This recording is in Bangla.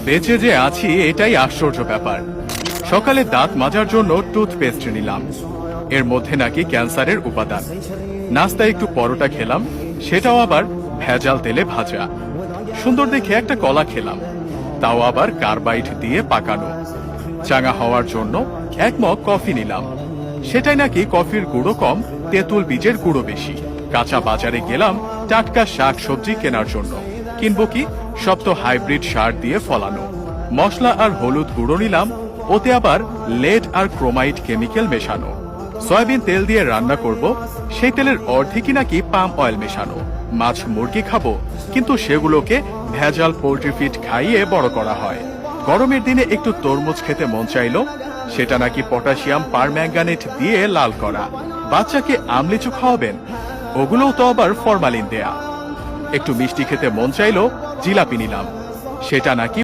বেঁচে যে আছি এটাই আশ্চর্য ব্যাপার। সকালে দাঁত মাজার জন্য টুথপেস্ট নিলাম, এর মধ্যে নাকি ক্যান্সারের উপাদান। নাস্তায় একটু পরোটা খেলাম, সেটাও আবার ভেজাল তেলে ভাজা। সুন্দর দেখে একটা কলা খেলাম, তাও আবার কার্বাইড দিয়ে পাকানো। চাঙা হওয়ার জন্য এক মগ কফি নিলাম, সেটাই নাকি কফির গুঁড়ো কম, তেঁতুল বীজের গুঁড়ো বেশি। কাঁচা বাজারে গেলাম টাটকা শাক সবজি কেনার জন্য, কিনবো কি, সব তো হাইব্রিড সার দিয়ে ফলানো। মশলা আর হলুদ গুঁড়ো নিলাম, ওতে আবার লেড আর ক্রোমাইড কেমিক্যাল মেশানো। সয়াবিন তেল দিয়ে রান্না করব, সেই তেলের অর্ধেকই নাকি পাম অয়েল মেশানো। মাছ মুরগি খাবো, কিন্তু সেগুলোকে ভেজাল পোল্ট্রি ফিড খাইয়ে বড় করা হয়। গরমের দিনে একটু তরমুজ খেতে মন চাইলো, সেটা নাকি পটাশিয়াম পারম্যাঙ্গানেট দিয়ে লাল করা। বাচ্চাকে আমলিচু খাওয়াবেন, ওগুলোও তো আবার ফরমালিন দেয়া। একটু মিষ্টি খেতে মন চাইলো, জিলাপি নিলাম, সেটা নাকি